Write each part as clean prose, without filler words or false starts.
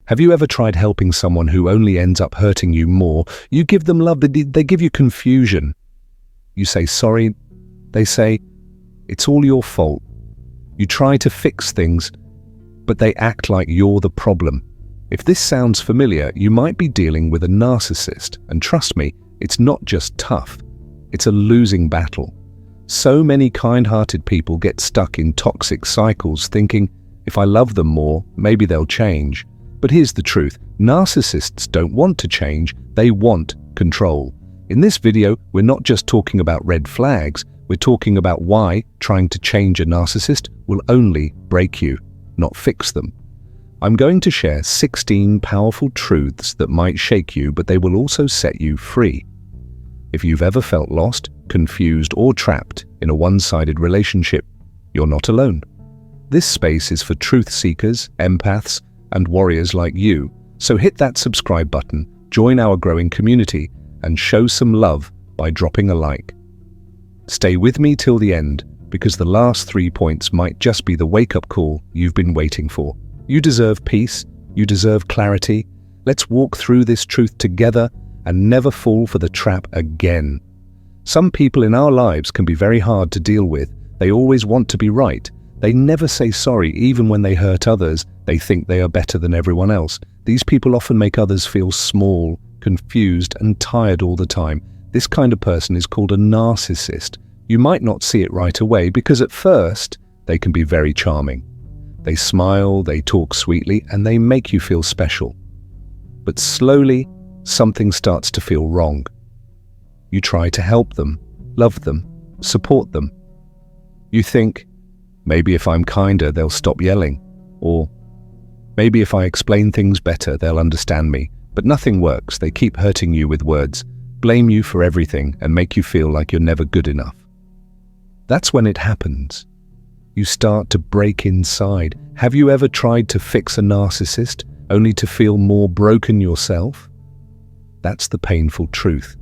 Have you ever tried helping someone who only ends up hurting you more? You give them love, they give you confusion. You say sorry, they say, it's all your fault. You try to fix things, but they act like you're the problem. If this sounds familiar, you might be dealing with a narcissist, and trust me, it's not just tough, it's a losing battle. So many kind-hearted people get stuck in toxic cycles thinking, if I love them more, maybe they'll change. But here's the truth, narcissists don't want to change, they want control. In this video, we're not just talking about red flags, we're talking about why trying to change a narcissist will only break you, not fix them. I'm going to share 16 powerful truths that might shake you, but they will also set you free. If you've ever felt lost, confused, or trapped in a one-sided relationship, you're not alone. This space is for truth seekers, empaths, and warriors like you. So hit that subscribe button, join our growing community, and show some love by dropping a like. Stay with me till the end, because the last 3 points might just be the wake-up call you've been waiting for. You deserve peace, you deserve clarity. Let's walk through this truth together and never fall for the trap again. Some people in our lives can be very hard to deal with. They always want to be right. They never say sorry even when they hurt others. They think they are better than everyone else. These people often make others feel small, confused, and tired all the time. This kind of person is called a narcissist. You might not see it right away because at first, they can be very charming. They smile, they talk sweetly, and they make you feel special. But slowly, something starts to feel wrong. You try to help them, love them, support them. You think, maybe if I'm kinder, they'll stop yelling. Or maybe if I explain things better, they'll understand me. But nothing works. They keep hurting you with words, blame you for everything, and make you feel like you're never good enough. That's when it happens. You start to break inside. Have you ever tried to fix a narcissist only to feel more broken yourself? That's the painful truth.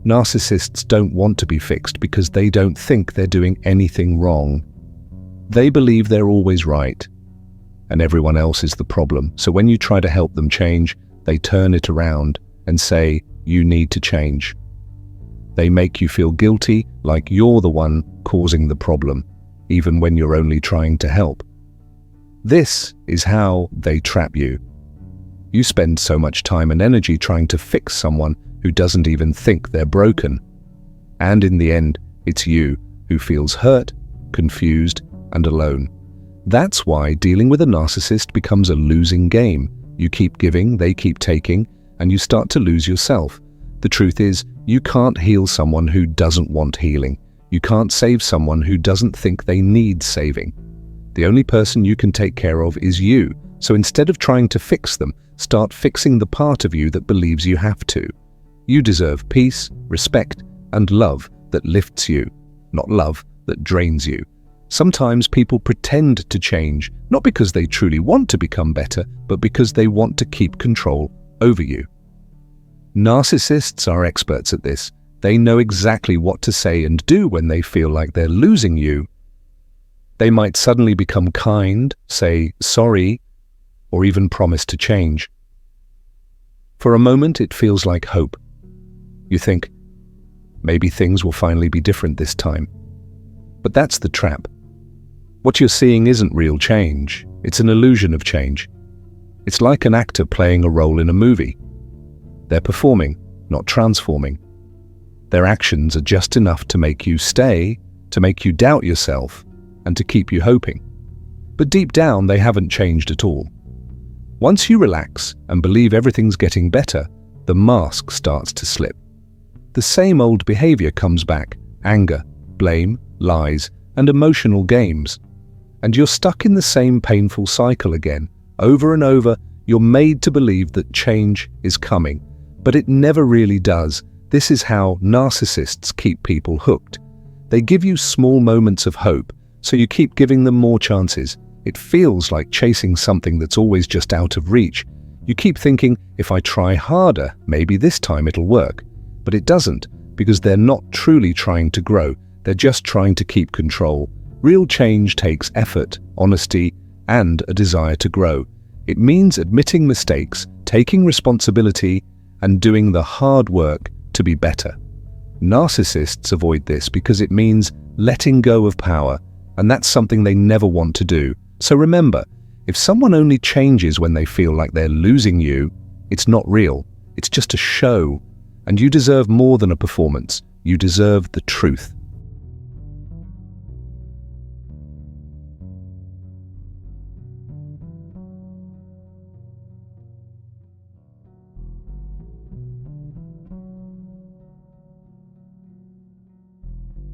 Narcissists don't want to be fixed because they don't think they're doing anything wrong. They believe they're always right, and everyone else is the problem. So when you try to help them change, they turn it around and say, you need to change. They make you feel guilty, like you're the one causing the problem, even when you're only trying to help. This is how they trap you. You spend so much time and energy trying to fix someone who doesn't even think they're broken. And in the end, it's you who feels hurt, confused, and alone. That's why dealing with a narcissist becomes a losing game. You keep giving, they keep taking, and you start to lose yourself. The truth is, you can't heal someone who doesn't want healing. You can't save someone who doesn't think they need saving. The only person you can take care of is you. So instead of trying to fix them, start fixing the part of you that believes you have to. You deserve peace, respect, and love that lifts you, not love that drains you. Sometimes people pretend to change, not because they truly want to become better, but because they want to keep control over you. Narcissists are experts at this. They know exactly what to say and do when they feel like they're losing you. They might suddenly become kind, say sorry, or even promise to change. For a moment, it feels like hope. You think, maybe things will finally be different this time. But that's the trap. What you're seeing isn't real change. It's an illusion of change. It's like an actor playing a role in a movie. They're performing, not transforming. Their actions are just enough to make you stay, to make you doubt yourself, and to keep you hoping. But deep down, they haven't changed at all. Once you relax and believe everything's getting better, the mask starts to slip. The same old behavior comes back: anger, blame, lies, and emotional games. And you're stuck in the same painful cycle again. Over and over, you're made to believe that change is coming, but it never really does. This is how narcissists keep people hooked. They give you small moments of hope, so you keep giving them more chances. It feels like chasing something that's always just out of reach. You keep thinking, if I try harder, maybe this time it'll work. But it doesn't, because they're not truly trying to grow. They're just trying to keep control. Real change takes effort, honesty, and a desire to grow. It means admitting mistakes, taking responsibility, and doing the hard work to be better. Narcissists avoid this because it means letting go of power, and that's something they never want to do. So remember, if someone only changes when they feel like they're losing you, it's not real. It's just a show, and you deserve more than a performance. You deserve the truth.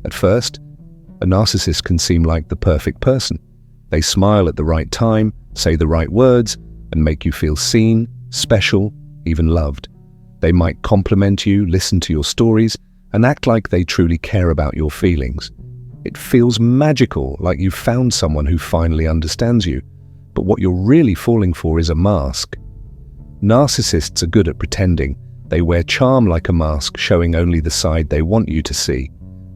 At first, a narcissist can seem like the perfect person. They smile at the right time, say the right words, and make you feel seen, special, even loved. They might compliment you, listen to your stories, and act like they truly care about your feelings. It feels magical, like you've found someone who finally understands you. But what you're really falling for is a mask. Narcissists are good at pretending. They wear charm like a mask, showing only the side they want you to see.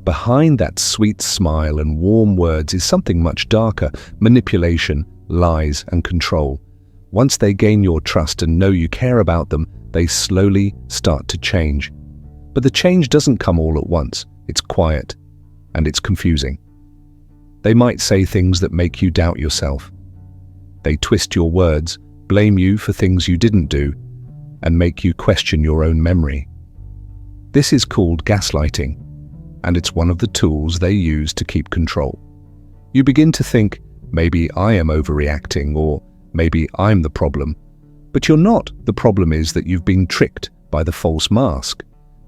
Behind that sweet smile and warm words is something much darker: manipulation, lies, and control. Once they gain your trust and know you care about them, they slowly start to change. But the change doesn't come all at once. It's quiet, and it's confusing. They might say things that make you doubt yourself. They twist your words, blame you for things you didn't do, and make you question your own memory. This is called gaslighting, and it's one of the tools they use to keep control. You begin to think, maybe I am overreacting, or maybe I'm the problem. But you're not. The problem is that you've been tricked by the false mask.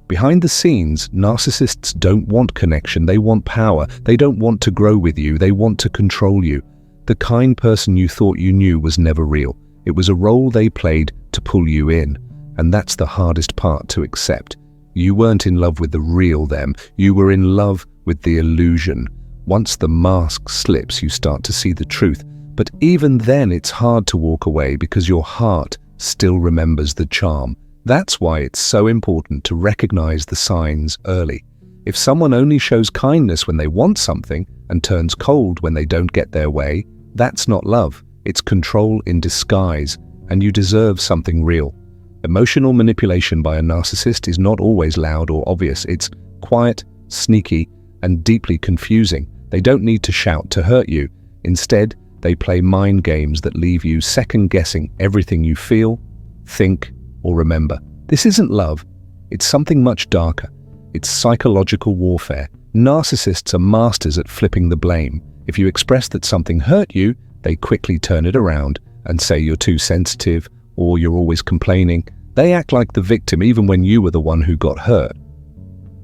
Behind the scenes, narcissists don't want connection, they want power. They don't want to grow with you, they want to control you. The kind person you thought you knew was never real. It was a role they played to pull you in, and that's the hardest part to accept. You weren't in love with the real them, you were in love with the illusion. Once the mask slips, you start to see the truth. But even then, it's hard to walk away because your heart still remembers the charm. That's why it's so important to recognize the signs early. If someone only shows kindness when they want something and turns cold when they don't get their way, that's not love. It's control in disguise, and you deserve something real. Emotional manipulation by a narcissist is not always loud or obvious. It's quiet, sneaky, and deeply confusing. They don't need to shout to hurt you. Instead, they play mind games that leave you second-guessing everything you feel, think, or remember. This isn't love. It's something much darker. It's psychological warfare. Narcissists are masters at flipping the blame. If you express that something hurt you, they quickly turn it around and say you're too sensitive or you're always complaining. They act like the victim even when you were the one who got hurt.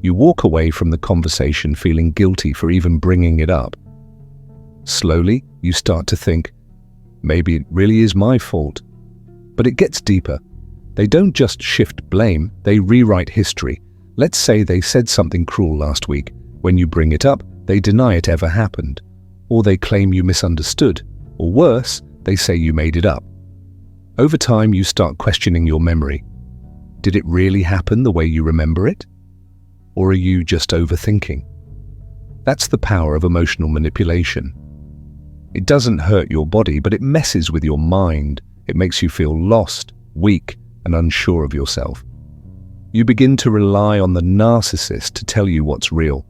You walk away from the conversation feeling guilty for even bringing it up. Slowly, you start to think, maybe it really is my fault. But it gets deeper. They don't just shift blame, they rewrite history. Let's say they said something cruel last week. When you bring it up, they deny it ever happened. Or they claim you misunderstood. Or worse, they say you made it up. Over time, you start questioning your memory. Did it really happen the way you remember it? Or are you just overthinking? That's the power of emotional manipulation. It doesn't hurt your body, but it messes with your mind. It makes you feel lost, weak, and unsure of yourself. You begin to rely on the narcissist to tell you what's real.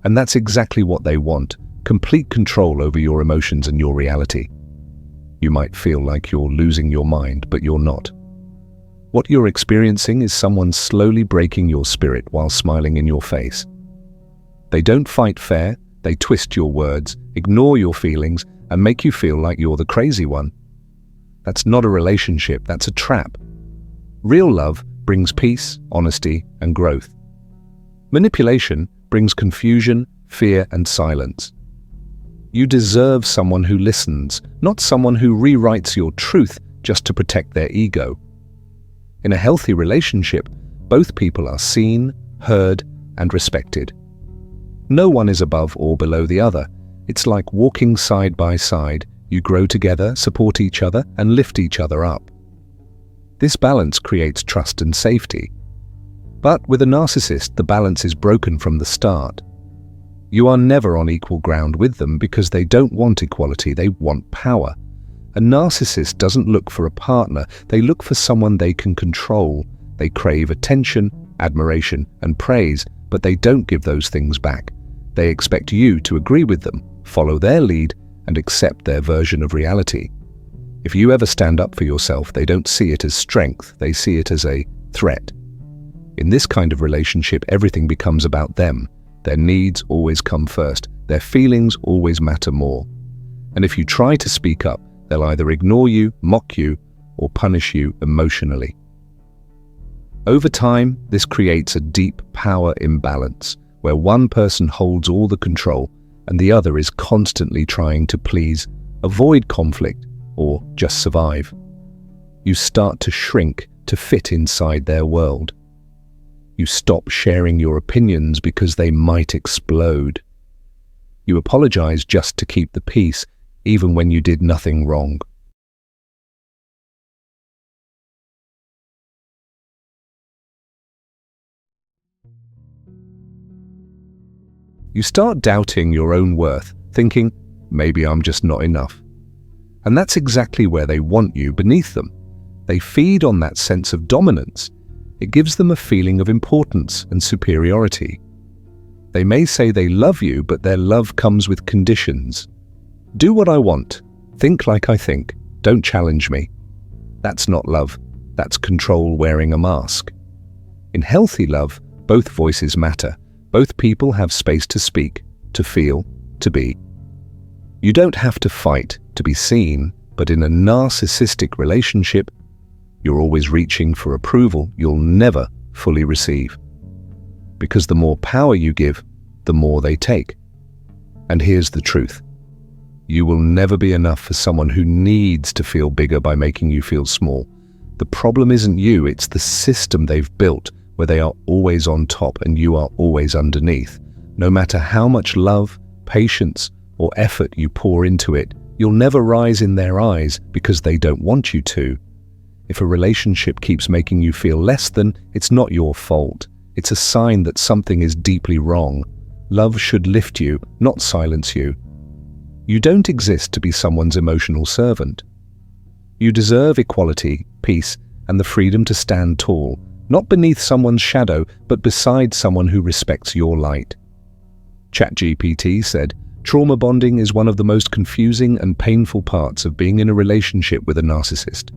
And that's exactly what they want: complete control over your emotions and your reality. You might feel like you're losing your mind, but you're not. What you're experiencing is someone slowly breaking your spirit while smiling in your face. They don't fight fair, they twist your words, ignore your feelings, and make you feel like you're the crazy one. That's not a relationship, that's a trap. Real love brings peace, honesty, and growth. Manipulation brings confusion, fear, and silence. You deserve someone who listens, not someone who rewrites your truth just to protect their ego. In a healthy relationship, both people are seen, heard, and respected. No one is above or below the other. It's like walking side by side. You grow together, support each other, and lift each other up. This balance creates trust and safety. But with a narcissist, the balance is broken from the start. You are never on equal ground with them because they don't want equality, they want power. A narcissist doesn't look for a partner, they look for someone they can control. They crave attention, admiration, and praise, but they don't give those things back. They expect you to agree with them, follow their lead, and accept their version of reality. If you ever stand up for yourself, they don't see it as strength, they see it as a threat. In this kind of relationship, everything becomes about them. Their needs always come first, their feelings always matter more. And if you try to speak up, they'll either ignore you, mock you, or punish you emotionally. Over time, this creates a deep power imbalance, where one person holds all the control and the other is constantly trying to please, avoid conflict, or just survive. You start to shrink to fit inside their world. You stop sharing your opinions because they might explode. You apologize just to keep the peace, even when you did nothing wrong. You start doubting your own worth, thinking, maybe I'm just not enough. And that's exactly where they want you, beneath them. They feed on that sense of dominance. It gives them a feeling of importance and superiority. They may say they love you, but their love comes with conditions. Do what I want. Think like I think. Don't challenge me. That's not love. That's control wearing a mask. In healthy love, both voices matter. Both people have space to speak, to feel, to be. You don't have to fight to be seen, but in a narcissistic relationship, you're always reaching for approval you'll never fully receive. Because the more power you give, the more they take. And here's the truth. You will never be enough for someone who needs to feel bigger by making you feel small. The problem isn't you, it's the system they've built, where they are always on top and you are always underneath. No matter how much love, patience, or effort you pour into it, you'll never rise in their eyes because they don't want you to. If a relationship keeps making you feel less than, it's not your fault. It's a sign that something is deeply wrong. Love should lift you, not silence you. You don't exist to be someone's emotional servant. You deserve equality, peace, and the freedom to stand tall, not beneath someone's shadow, but beside someone who respects your light. ChatGPT said, trauma bonding is one of the most confusing and painful parts of being in a relationship with a narcissist.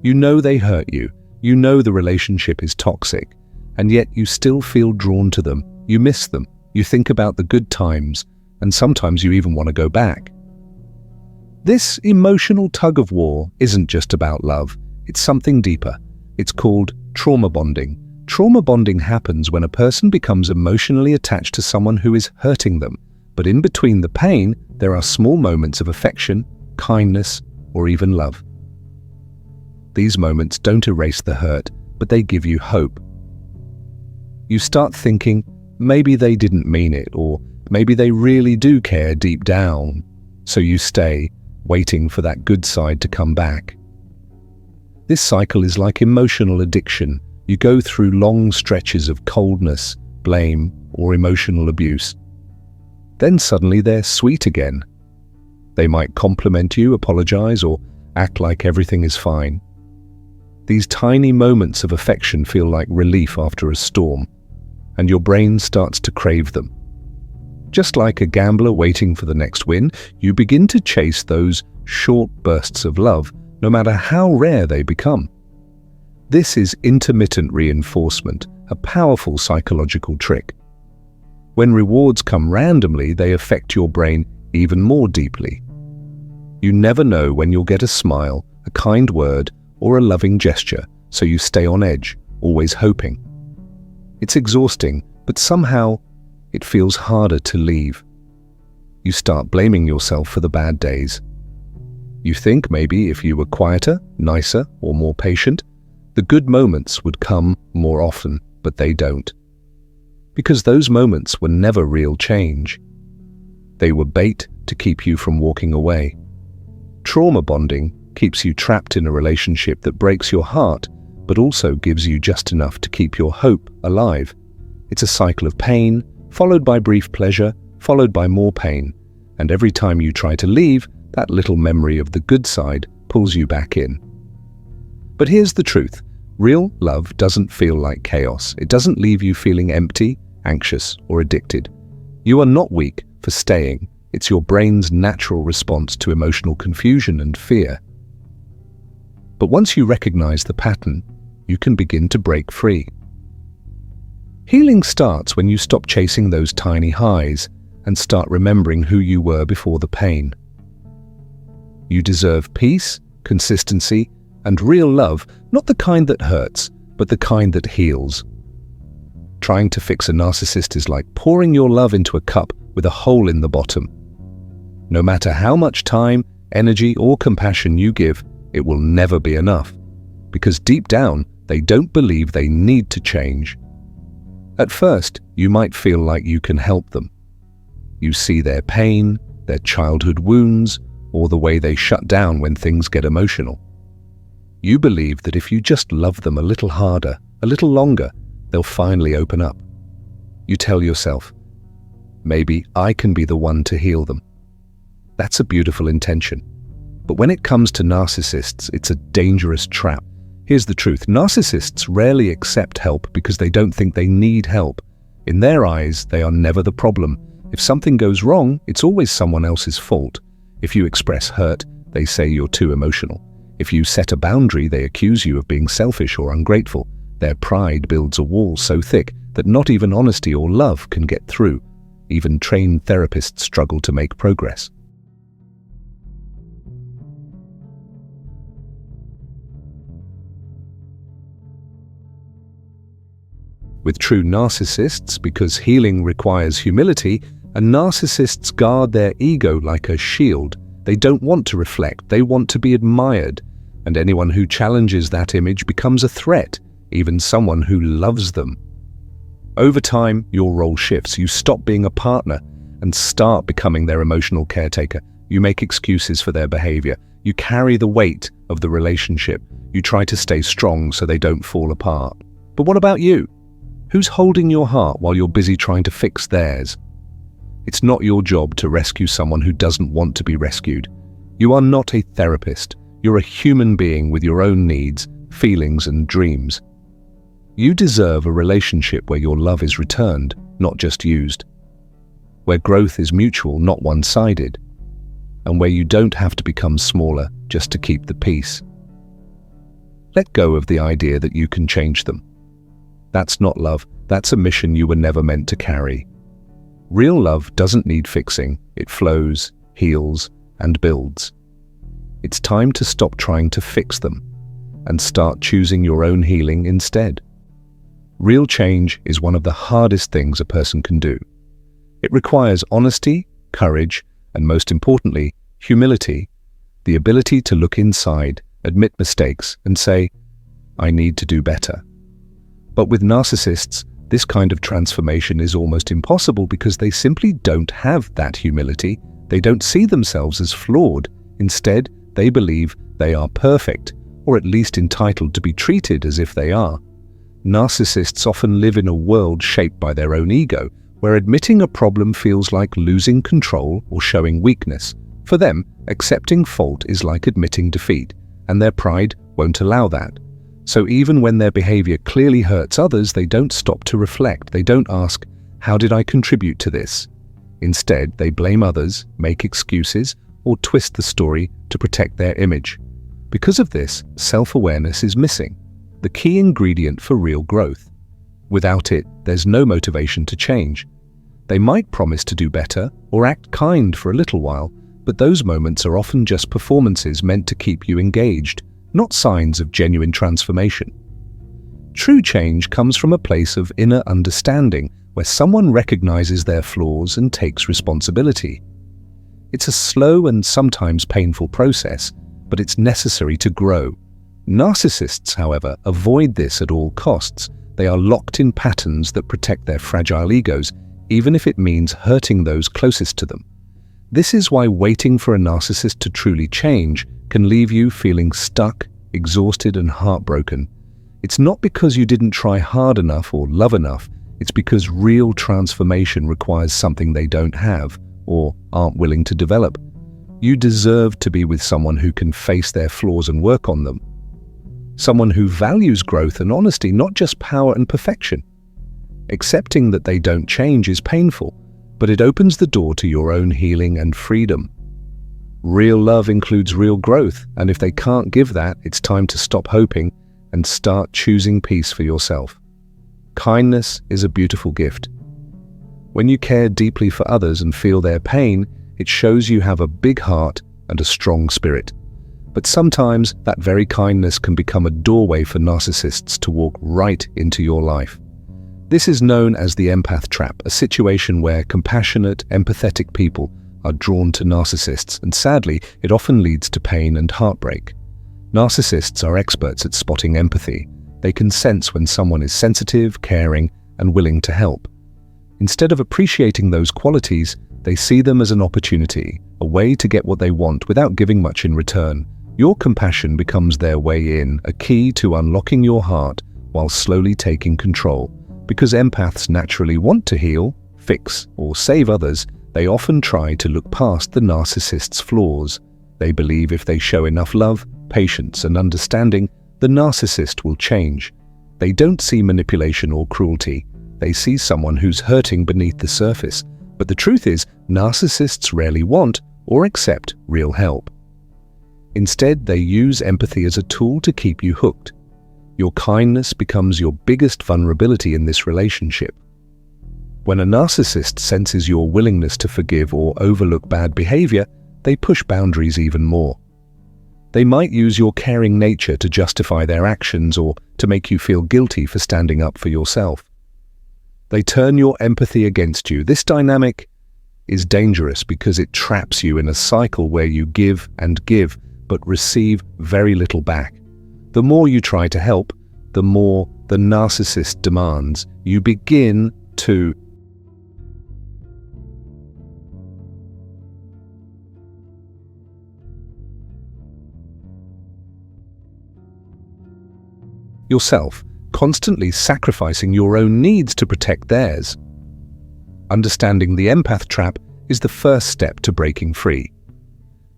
You know they hurt you, you know the relationship is toxic, and yet you still feel drawn to them, you miss them, you think about the good times, and sometimes you even want to go back. This emotional tug-of-war isn't just about love, it's something deeper. It's called trauma bonding. Trauma bonding happens when a person becomes emotionally attached to someone who is hurting them, but in between the pain, there are small moments of affection, kindness, or even love. These moments don't erase the hurt, but they give you hope. You start thinking, maybe they didn't mean it, or maybe they really do care deep down. So you stay, waiting for that good side to come back. This cycle is like emotional addiction. You go through long stretches of coldness, blame, or emotional abuse. Then suddenly they're sweet again. They might compliment you, apologize, or act like everything is fine. These tiny moments of affection feel like relief after a storm, and your brain starts to crave them. Just like a gambler waiting for the next win, you begin to chase those short bursts of love, no matter how rare they become. This is intermittent reinforcement, a powerful psychological trick. When rewards come randomly, they affect your brain even more deeply. You never know when you'll get a smile, a kind word, or a loving gesture, so you stay on edge, always hoping. It's exhausting, but somehow it feels harder to leave. You start blaming yourself for the bad days. You think maybe if you were quieter, nicer, or more patient, the good moments would come more often, but they don't. Because those moments were never real change. They were bait to keep you from walking away. Trauma bonding keeps you trapped in a relationship that breaks your heart, but also gives you just enough to keep your hope alive. It's a cycle of pain, followed by brief pleasure, followed by more pain. And every time you try to leave, that little memory of the good side pulls you back in. But here's the truth. Real love doesn't feel like chaos. It doesn't leave you feeling empty, anxious, or addicted. You are not weak for staying. It's your brain's natural response to emotional confusion and fear. But once you recognize the pattern, you can begin to break free. Healing starts when you stop chasing those tiny highs and start remembering who you were before the pain. You deserve peace, consistency, and real love, not the kind that hurts, but the kind that heals. Trying to fix a narcissist is like pouring your love into a cup with a hole in the bottom. No matter how much time, energy, or compassion you give, it will never be enough, because deep down, they don't believe they need to change. At first, you might feel like you can help them. You see their pain, their childhood wounds, or the way they shut down when things get emotional. You believe that if you just love them a little harder, a little longer, they'll finally open up. You tell yourself, maybe I can be the one to heal them. That's a beautiful intention. But when it comes to narcissists, it's a dangerous trap. Here's the truth. Narcissists rarely accept help because they don't think they need help. In their eyes, they are never the problem. If something goes wrong, it's always someone else's fault. If you express hurt, they say you're too emotional. If you set a boundary, they accuse you of being selfish or ungrateful. Their pride builds a wall so thick that not even honesty or love can get through. Even trained therapists struggle to make progress. With true narcissists, because healing requires humility, and narcissists guard their ego like a shield. They don't want to reflect, they want to be admired, and anyone who challenges that image becomes a threat, even someone who loves them. Over time, your role shifts. You stop being a partner and start becoming their emotional caretaker. You make excuses for their behavior. You carry the weight of the relationship. You try to stay strong so they don't fall apart. But what about you? Who's holding your heart while you're busy trying to fix theirs? It's not your job to rescue someone who doesn't want to be rescued. You are not a therapist. You're a human being with your own needs, feelings, and dreams. You deserve a relationship where your love is returned, not just used. Where growth is mutual, not one-sided. And where you don't have to become smaller just to keep the peace. Let go of the idea that you can change them. That's not love. That's a mission you were never meant to carry. Real love doesn't need fixing. It flows, heals, and builds. It's time to stop trying to fix them and start choosing your own healing instead. Real change is one of the hardest things a person can do. It requires honesty, courage, and most importantly, humility, the ability to look inside, admit mistakes, and say, I need to do better. But with narcissists, this kind of transformation is almost impossible because they simply don't have that humility. They don't see themselves as flawed. Instead, they believe they are perfect, or at least entitled to be treated as if they are. Narcissists often live in a world shaped by their own ego, where admitting a problem feels like losing control or showing weakness. For them, accepting fault is like admitting defeat, and their pride won't allow that. So even when their behavior clearly hurts others, they don't stop to reflect. They don't ask, how did I contribute to this? Instead, they blame others, make excuses, or twist the story to protect their image. Because of this, self-awareness is missing, the key ingredient for real growth. Without it, there's no motivation to change. They might promise to do better or act kind for a little while, but those moments are often just performances meant to keep you engaged, not signs of genuine transformation. True change comes from a place of inner understanding, where someone recognizes their flaws and takes responsibility. It's a slow and sometimes painful process, but it's necessary to grow. Narcissists, however, avoid this at all costs. They are locked in patterns that protect their fragile egos, even if it means hurting those closest to them. This is why waiting for a narcissist to truly change can leave you feeling stuck, exhausted, and heartbroken. It's not because you didn't try hard enough or love enough. It's because real transformation requires something they don't have or aren't willing to develop. You deserve to be with someone who can face their flaws and work on them. Someone who values growth and honesty, not just power and perfection. Accepting that they don't change is painful, but it opens the door to your own healing and freedom. Real love includes real growth, and if they can't give that, it's time to stop hoping and start choosing peace for yourself. Kindness is a beautiful gift. When you care deeply for others and feel their pain, it shows you have a big heart and a strong spirit. But sometimes that very kindness can become a doorway for narcissists to walk right into your life. This is known as the empath trap, a situation where compassionate, empathetic people are drawn to narcissists, and sadly, it often leads to pain and heartbreak. Narcissists are experts at spotting empathy. They can sense when someone is sensitive, caring, and willing to help. Instead of appreciating those qualities, they see them as an opportunity, a way to get what they want without giving much in return. Your compassion becomes their way in, a key to unlocking your heart while slowly taking control. Because empaths naturally want to heal, fix, or save others, they often try to look past the narcissist's flaws. They believe if they show enough love, patience, and understanding, the narcissist will change. They don't see manipulation or cruelty. They see someone who's hurting beneath the surface. But the truth is, narcissists rarely want or accept real help. Instead, they use empathy as a tool to keep you hooked. Your kindness becomes your biggest vulnerability in this relationship. When a narcissist senses your willingness to forgive or overlook bad behavior, they push boundaries even more. They might use your caring nature to justify their actions or to make you feel guilty for standing up for yourself. They turn your empathy against you. This dynamic is dangerous because it traps you in a cycle where you give and give, but receive very little back. The more you try to help, the more the narcissist demands. You begin to yourself, constantly sacrificing your own needs to protect theirs. Understanding the empath trap is the first step to breaking free.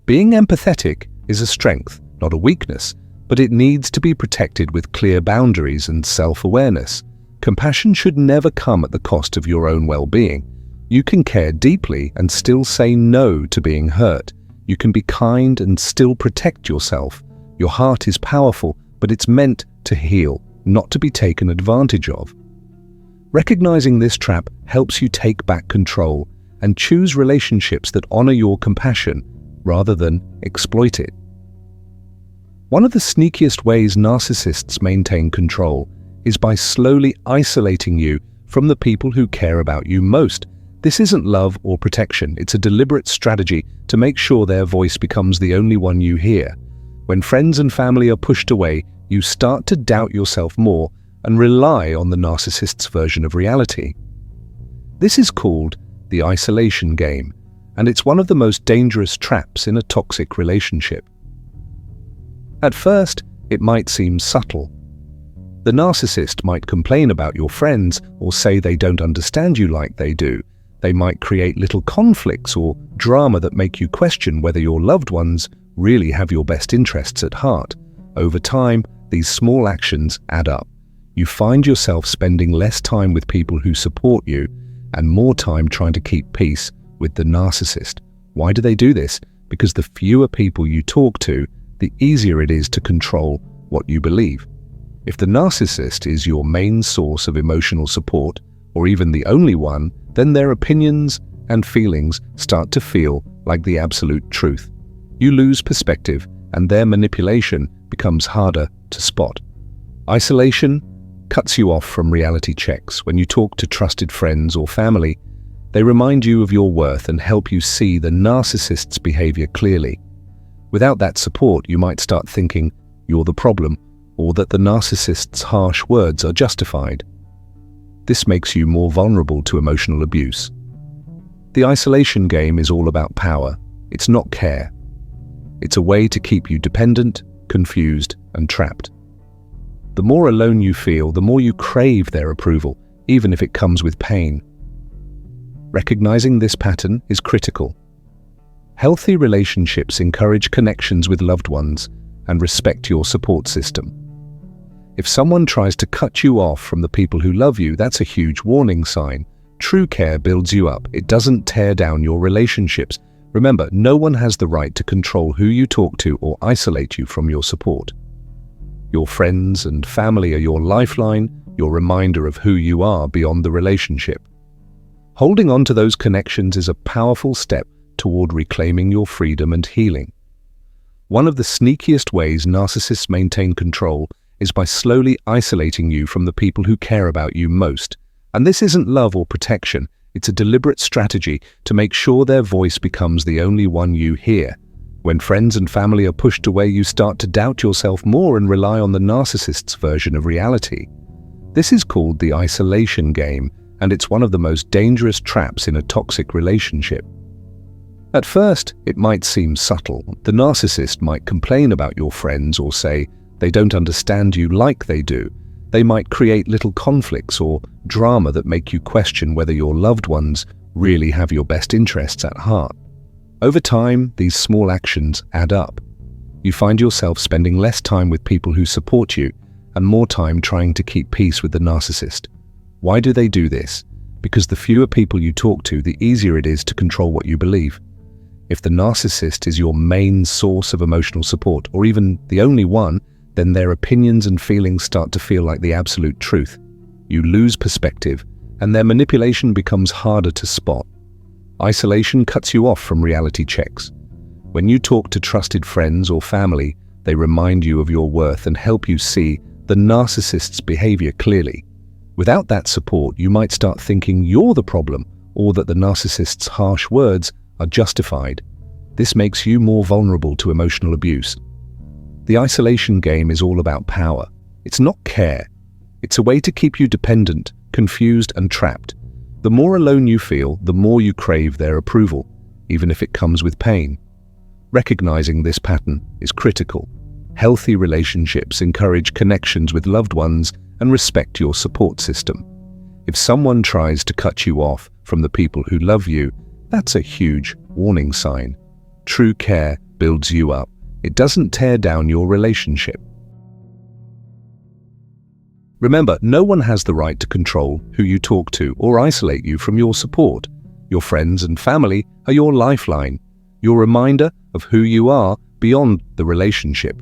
Being empathetic is a strength, not a weakness, but it needs to be protected with clear boundaries and self-awareness. Compassion should never come at the cost of your own well-being. You can care deeply and still say no to being hurt. You can be kind and still protect yourself. Your heart is powerful, but it's meant to heal, not to be taken advantage of. Recognizing this trap helps you take back control and choose relationships that honor your compassion rather than exploit it. One of the sneakiest ways narcissists maintain control is by slowly isolating you from the people who care about you most. This isn't love or protection, it's a deliberate strategy to make sure their voice becomes the only one you hear. When friends and family are pushed away, you start to doubt yourself more and rely on the narcissist's version of reality. This is called the isolation game, and it's one of the most dangerous traps in a toxic relationship. At first, it might seem subtle. The narcissist might complain about your friends or say they don't understand you like they do. They might create little conflicts or drama that make you question whether your loved ones really have your best interests at heart. Over time, these small actions add up. You find yourself spending less time with people who support you and more time trying to keep peace with the narcissist. Why do they do this? Because the fewer people you talk to, the easier it is to control what you believe. If the narcissist is your main source of emotional support, or even the only one, then their opinions and feelings start to feel like the absolute truth. You lose perspective, and their manipulation becomes harder to spot. Isolation cuts you off from reality checks. When you talk to trusted friends or family, they remind you of your worth and help you see the narcissist's behavior clearly. Without that support, you might start thinking you're the problem, or that the narcissist's harsh words are justified. This makes you more vulnerable to emotional abuse. The isolation game is all about power. It's not care. It's a way to keep you dependent, confused, and trapped. The more alone you feel, the more you crave their approval, even if it comes with pain. Recognizing this pattern is critical. Healthy relationships encourage connections with loved ones and respect your support system. If someone tries to cut you off from the people who love you, that's a huge warning sign. True care builds you up. It doesn't tear down your relationships. Remember, no one has the right to control who you talk to or isolate you from your support. Your friends and family are your lifeline, your reminder of who you are beyond the relationship. Holding on to those connections is a powerful step toward reclaiming your freedom and healing. One of the sneakiest ways narcissists maintain control is by slowly isolating you from the people who care about you most. And this isn't love or protection, it's a deliberate strategy to make sure their voice becomes the only one you hear. When friends and family are pushed away, you start to doubt yourself more and rely on the narcissist's version of reality. This is called the isolation game, and it's one of the most dangerous traps in a toxic relationship. At first, it might seem subtle. The narcissist might complain about your friends or say they don't understand you like they do. They might create little conflicts or drama that make you question whether your loved ones really have your best interests at heart. Over time, these small actions add up. You find yourself spending less time with people who support you and more time trying to keep peace with the narcissist. Why do they do this? Because the fewer people you talk to, the easier it is to control what you believe. If the narcissist is your main source of emotional support, or even the only one, then their opinions and feelings start to feel like the absolute truth. You lose perspective, and their manipulation becomes harder to spot. Isolation cuts you off from reality checks. When you talk to trusted friends or family, they remind you of your worth and help you see the narcissist's behavior clearly. Without that support, you might start thinking you're the problem, or that the narcissist's harsh words are justified. This makes you more vulnerable to emotional abuse. The isolation game is all about power. It's not care. It's a way to keep you dependent, confused, and trapped. The more alone you feel, the more you crave their approval, even if it comes with pain. Recognizing this pattern is critical. Healthy relationships encourage connections with loved ones and respect your support system. If someone tries to cut you off from the people who love you, that's a huge warning sign. True care builds you up. It doesn't tear down your relationship. Remember, no one has the right to control who you talk to or isolate you from your support. Your friends and family are your lifeline, your reminder of who you are beyond the relationship.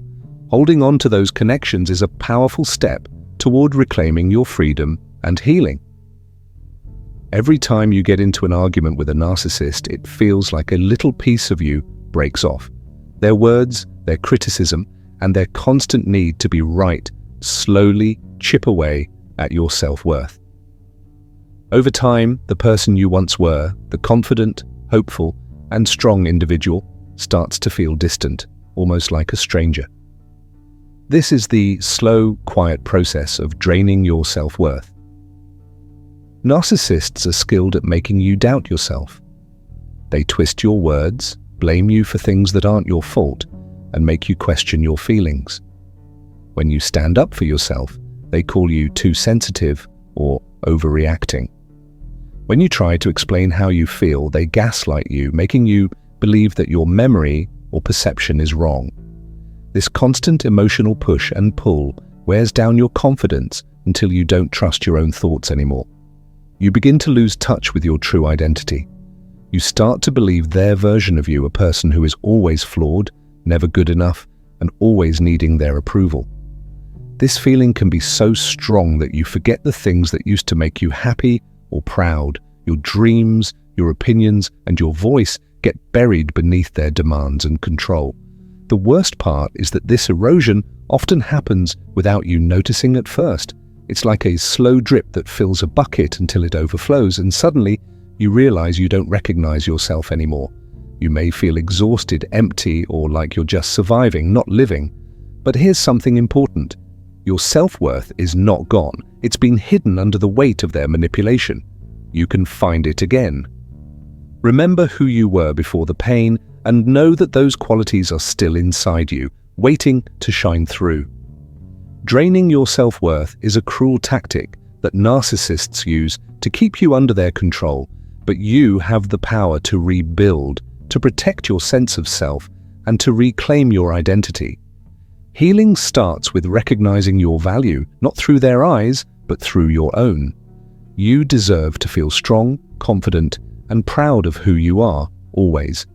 Holding on to those connections is a powerful step toward reclaiming your freedom and healing. Every time you get into an argument with a narcissist, it feels like a little piece of you breaks off. Their words, their criticism, and their constant need to be right slowly chip away at your self-worth. Over time, the person you once were, the confident, hopeful, and strong individual, starts to feel distant, almost like a stranger. This is the slow, quiet process of draining your self-worth. Narcissists are skilled at making you doubt yourself. They twist your words, blame you for things that aren't your fault, and make you question your feelings. When you stand up for yourself, they call you too sensitive or overreacting. When you try to explain how you feel, they gaslight you, making you believe that your memory or perception is wrong. This constant emotional push and pull wears down your confidence until you don't trust your own thoughts anymore. You begin to lose touch with your true identity. You start to believe their version of you, a person who is always flawed, never good enough, and always needing their approval. This feeling can be so strong that you forget the things that used to make you happy or proud. Your dreams, your opinions, and your voice get buried beneath their demands and control. The worst part is that this erosion often happens without you noticing at first. It's like a slow drip that fills a bucket until it overflows, and suddenly you realize you don't recognize yourself anymore. You may feel exhausted, empty, or like you're just surviving, not living. But here's something important. Your self-worth is not gone. It's been hidden under the weight of their manipulation. You can find it again. Remember who you were before the pain and know that those qualities are still inside you, waiting to shine through. Draining your self-worth is a cruel tactic that narcissists use to keep you under their control, but you have the power to rebuild to protect your sense of self, and to reclaim your identity. Healing starts with recognizing your value, not through their eyes, but through your own. You deserve to feel strong, confident, and proud of who you are, always.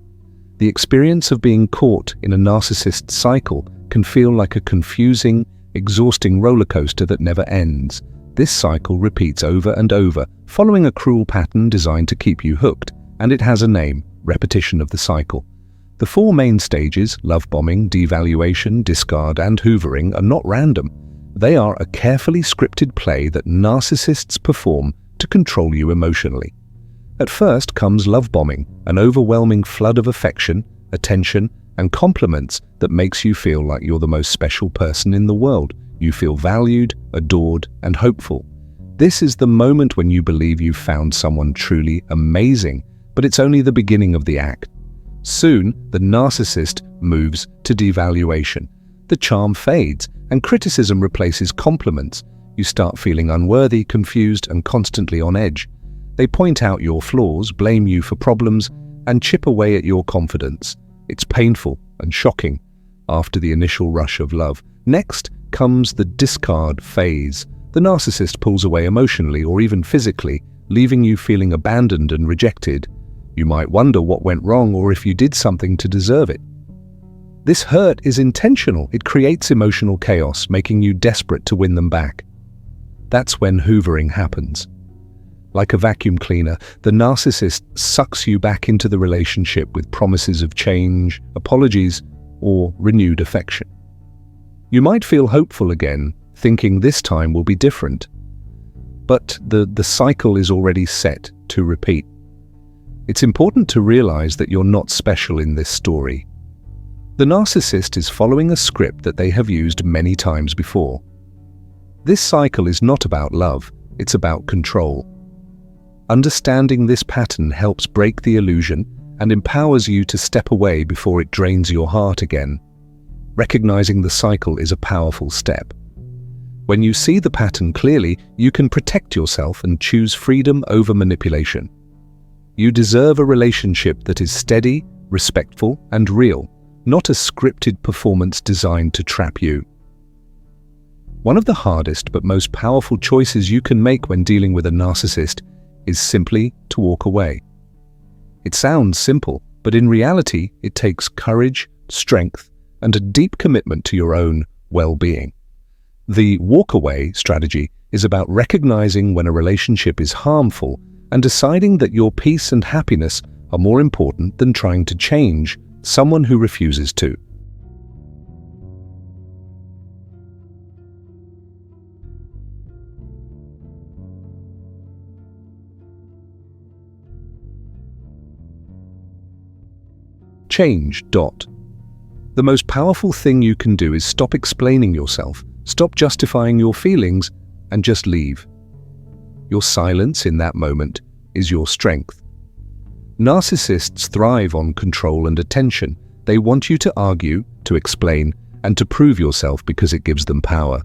The experience of being caught in a narcissist cycle can feel like a confusing, exhausting roller coaster that never ends. This cycle repeats over and over, following a cruel pattern designed to keep you hooked, and it has a name: repetition of the cycle. The four main stages, love bombing, devaluation, discard, and hoovering, are not random. They are a carefully scripted play that narcissists perform to control you emotionally. At first comes love bombing, an overwhelming flood of affection, attention, and compliments that makes you feel like you're the most special person in the world. You feel valued, adored, and hopeful. This is the moment when you believe you've found someone truly amazing, but it's only the beginning of the act. Soon, the narcissist moves to devaluation. The charm fades, and criticism replaces compliments. You start feeling unworthy, confused, and constantly on edge. They point out your flaws, blame you for problems, and chip away at your confidence. It's painful and shocking after the initial rush of love. Next comes the discard phase. The narcissist pulls away emotionally or even physically, leaving you feeling abandoned and rejected. You might wonder what went wrong or if you did something to deserve it. This hurt is intentional. It creates emotional chaos, making you desperate to win them back. That's when hoovering happens. Like a vacuum cleaner, the narcissist sucks you back into the relationship with promises of change, apologies, or renewed affection. You might feel hopeful again, thinking this time will be different. But the cycle is already set to repeat. It's important to realize that you're not special in this story. The narcissist is following a script that they have used many times before. This cycle is not about love, it's about control. Understanding this pattern helps break the illusion and empowers you to step away before it drains your heart again. Recognizing the cycle is a powerful step. When you see the pattern clearly, you can protect yourself and choose freedom over manipulation. You deserve a relationship that is steady, respectful, and real, not a scripted performance designed to trap you. One of the hardest but most powerful choices you can make when dealing with a narcissist is simply to walk away. It sounds simple, but in reality, it takes courage, strength, and a deep commitment to your own well-being. The walk-away strategy is about recognizing when a relationship is harmful and deciding that your peace and happiness are more important than trying to change someone who refuses to. Change. The most powerful thing you can do is stop explaining yourself, stop justifying your feelings, and just leave. Your silence in that moment is your strength. Narcissists thrive on control and attention. They want you to argue, to explain, and to prove yourself because it gives them power.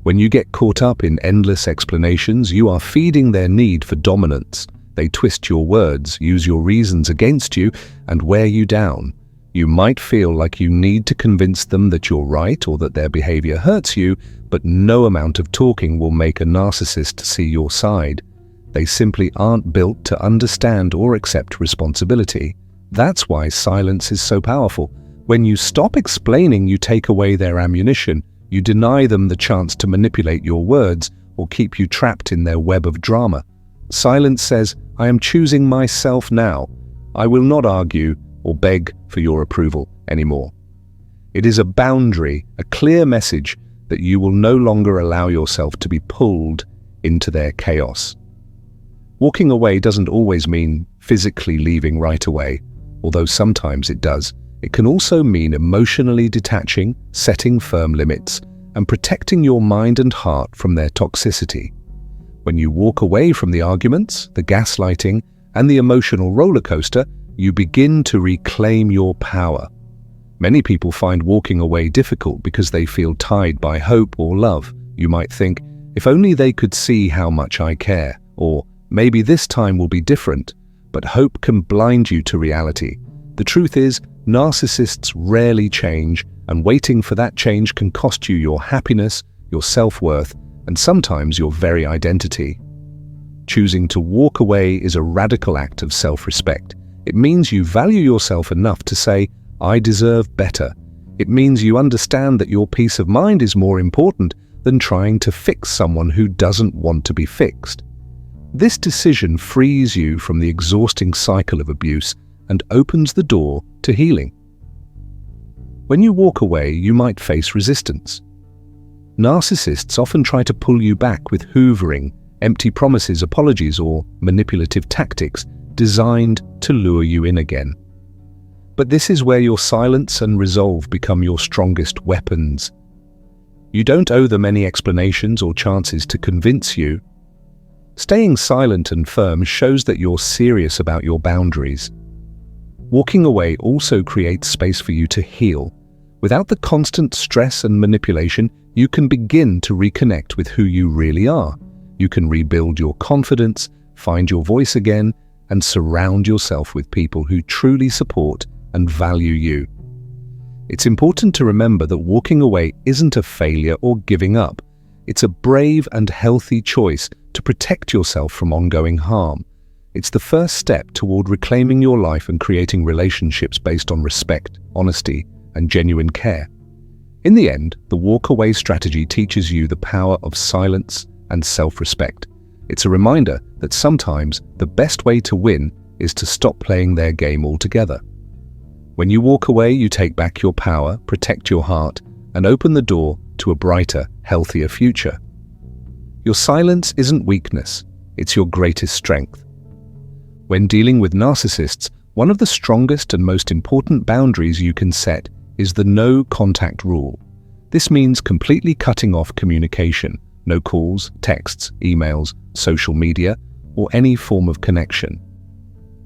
When you get caught up in endless explanations, you are feeding their need for dominance. They twist your words, use your reasons against you, and wear you down. You might feel like you need to convince them that you're right or that their behavior hurts you, but no amount of talking will make a narcissist see your side. They simply aren't built to understand or accept responsibility. That's why silence is so powerful. When you stop explaining, you take away their ammunition. You deny them the chance to manipulate your words or keep you trapped in their web of drama. Silence says, I am choosing myself now. I will not argue or beg for your approval anymore. It is a boundary, a clear message that you will no longer allow yourself to be pulled into their chaos. Walking away doesn't always mean physically leaving right away, although sometimes it does. It can also mean emotionally detaching, setting firm limits, and protecting your mind and heart from their toxicity. When you walk away from the arguments, the gaslighting, and the emotional roller coaster, you begin to reclaim your power. Many people find walking away difficult because they feel tied by hope or love. You might think, if only they could see how much I care, or maybe this time will be different. But hope can blind you to reality. The truth is, narcissists rarely change, and waiting for that change can cost you your happiness, your self-worth, and sometimes your very identity. Choosing to walk away is a radical act of self-respect. It means you value yourself enough to say, "I deserve better." It means you understand that your peace of mind is more important than trying to fix someone who doesn't want to be fixed. This decision frees you from the exhausting cycle of abuse and opens the door to healing. When you walk away, you might face resistance. Narcissists often try to pull you back with hoovering, empty promises, apologies, or manipulative tactics designed to lure you in again. But this is where your silence and resolve become your strongest weapons. You don't owe them any explanations or chances to convince you. Staying silent and firm shows that you're serious about your boundaries. Walking away also creates space for you to heal. Without the constant stress and manipulation, you can begin to reconnect with who you really are. You can rebuild your confidence, find your voice again, and surround yourself with people who truly support and value you. It's important to remember that walking away isn't a failure or giving up. It's a brave and healthy choice to protect yourself from ongoing harm. It's the first step toward reclaiming your life and creating relationships based on respect, honesty, and genuine care. In the end, the walk-away strategy teaches you the power of silence and self-respect. It's a reminder that sometimes the best way to win is to stop playing their game altogether. When you walk away, you take back your power, protect your heart, and open the door to a brighter, healthier future. Your silence isn't weakness, it's your greatest strength. When dealing with narcissists, one of the strongest and most important boundaries you can set is the no contact rule. This means completely cutting off communication, no calls, texts, emails, social media, or any form of connection.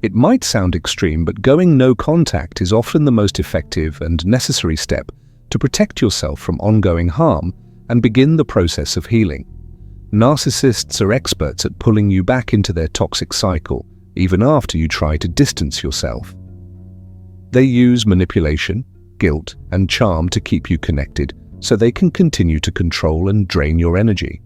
It might sound extreme, but going no contact is often the most effective and necessary step to protect yourself from ongoing harm and begin the process of healing. Narcissists are experts at pulling you back into their toxic cycle, even after you try to distance yourself. They use manipulation, guilt, and charm to keep you connected so they can continue to control and drain your energy.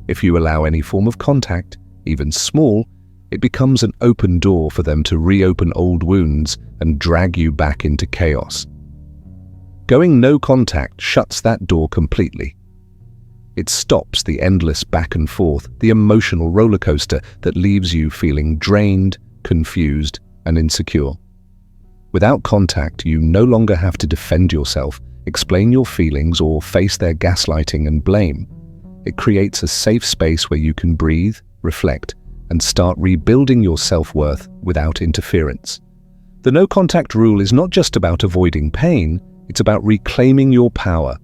If you allow any form of contact, even small, it becomes an open door for them to reopen old wounds and drag you back into chaos. Going no contact shuts that door completely. It stops the endless back and forth, the emotional roller coaster that leaves you feeling drained, confused, and insecure. Without contact, you no longer have to defend yourself, explain your feelings, or face their gaslighting and blame. It creates a safe space where you can breathe, reflect, and start rebuilding your self-worth without interference. The no-contact rule is not just about avoiding pain, it's about reclaiming your power.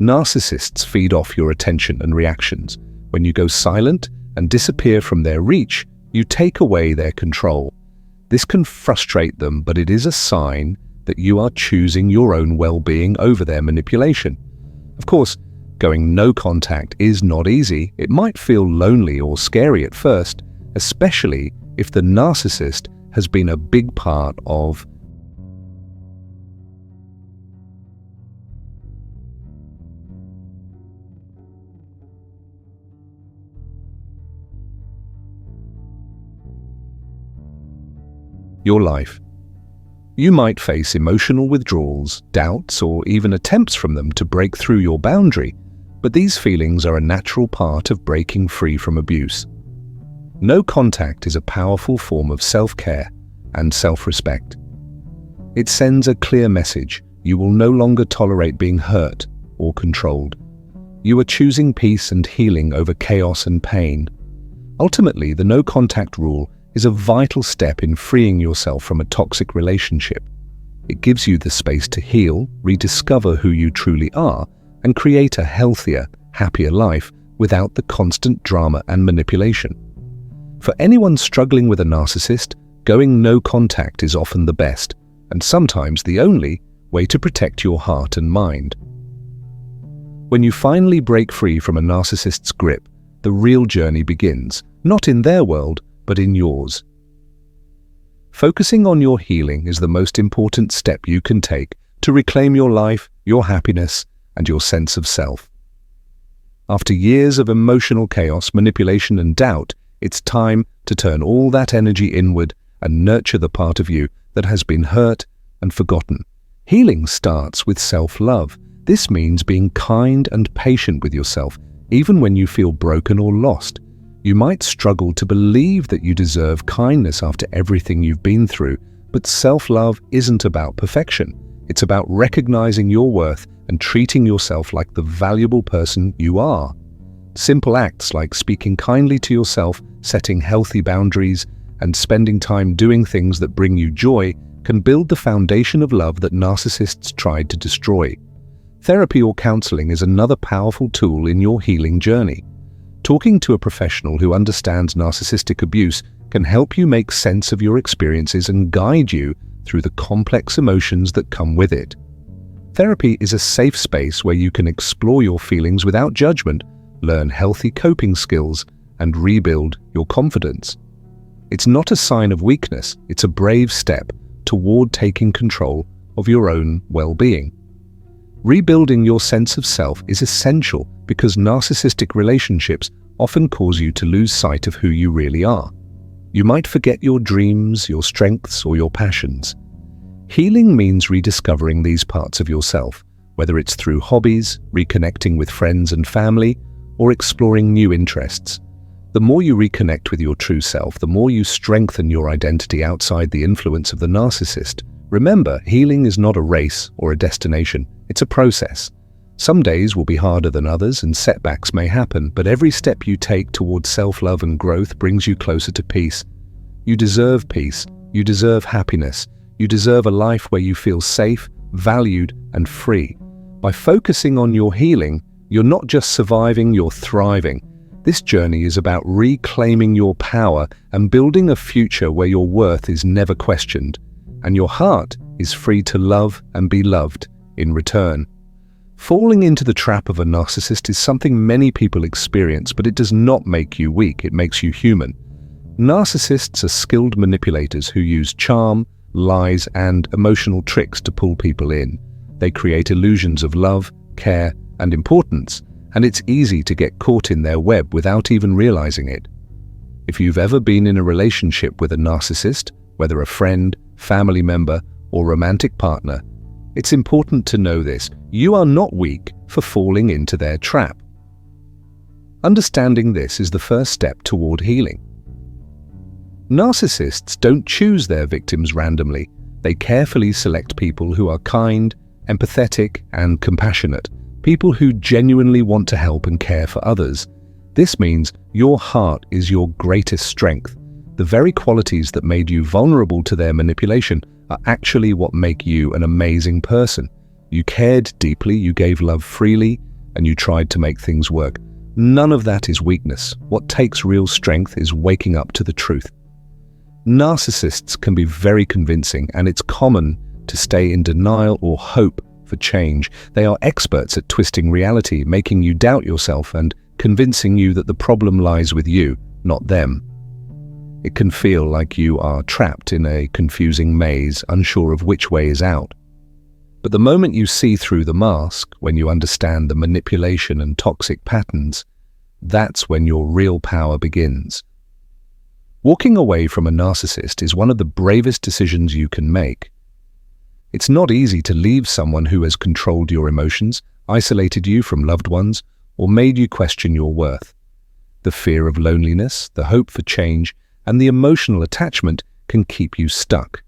Narcissists feed off your attention and reactions. When you go silent and disappear from their reach, you take away their control. This can frustrate them, but it is a sign that you are choosing your own well-being over their manipulation. Of course, going no contact is not easy. It might feel lonely or scary at first, especially if the narcissist has been a big part of your life. You might face emotional withdrawals, doubts, or even attempts from them to break through your boundary, but these feelings are a natural part of breaking free from abuse. No contact is a powerful form of self-care and self-respect. It sends a clear message: you will no longer tolerate being hurt or controlled. You are choosing peace and healing over chaos and pain. Ultimately, the no contact rule is a vital step in freeing yourself from a toxic relationship. It gives you the space to heal, rediscover who you truly are, and create a healthier, happier life without the constant drama and manipulation. For anyone struggling with a narcissist, going no contact is often the best, and sometimes the only, way to protect your heart and mind. When you finally break free from a narcissist's grip, the real journey begins, not in their world, but in yours. Focusing on your healing is the most important step you can take to reclaim your life, your happiness, and your sense of self. After years of emotional chaos, manipulation, and doubt, it's time to turn all that energy inward and nurture the part of you that has been hurt and forgotten. Healing starts with self-love. This means being kind and patient with yourself, even when you feel broken or lost. You might struggle to believe that you deserve kindness after everything you've been through, but self-love isn't about perfection. It's about recognizing your worth and treating yourself like the valuable person you are. Simple acts like speaking kindly to yourself, setting healthy boundaries, and spending time doing things that bring you joy can build the foundation of love that narcissists tried to destroy. Therapy or counseling is another powerful tool in your healing journey. Talking to a professional who understands narcissistic abuse can help you make sense of your experiences and guide you through the complex emotions that come with it. Therapy is a safe space where you can explore your feelings without judgment, learn healthy coping skills, and rebuild your confidence. It's not a sign of weakness, it's a brave step toward taking control of your own well-being. Rebuilding your sense of self is essential because narcissistic relationships often cause you to lose sight of who you really are. You might forget your dreams, your strengths, or your passions. Healing means rediscovering these parts of yourself, whether it's through hobbies, reconnecting with friends and family, or exploring new interests. The more you reconnect with your true self, the more you strengthen your identity outside the influence of the narcissist. Remember, healing is not a race or a destination, it's a process. Some days will be harder than others and setbacks may happen, but every step you take towards self-love and growth brings you closer to peace. You deserve peace, you deserve happiness, you deserve a life where you feel safe, valued, and free. By focusing on your healing, you're not just surviving, you're thriving. This journey is about reclaiming your power and building a future where your worth is never questioned, and your heart is free to love and be loved in return. Falling into the trap of a narcissist is something many people experience, but it does not make you weak, it makes you human. Narcissists are skilled manipulators who use charm, lies, and emotional tricks to pull people in. They create illusions of love, care, and importance, and it's easy to get caught in their web without even realizing it. If you've ever been in a relationship with a narcissist, whether a friend, family member, or romantic partner, it's important to know this: you are not weak for falling into their trap. Understanding this is the first step toward healing. Narcissists don't choose their victims randomly. They carefully select people who are kind, empathetic, and compassionate, people who genuinely want to help and care for others. This means your heart is your greatest strength. The very qualities that made you vulnerable to their manipulation are actually what make you an amazing person. You cared deeply, you gave love freely, and you tried to make things work. None of that is weakness. What takes real strength is waking up to the truth. Narcissists can be very convincing, and it's common to stay in denial or hope for change. They are experts at twisting reality, making you doubt yourself and convincing you that the problem lies with you, not them. It can feel like you are trapped in a confusing maze, unsure of which way is out. But the moment you see through the mask, when you understand the manipulation and toxic patterns, that's when your real power begins. Walking away from a narcissist is one of the bravest decisions you can make. It's not easy to leave someone who has controlled your emotions, isolated you from loved ones, or made you question your worth. The fear of loneliness, the hope for change, and the emotional attachment can keep you stuck.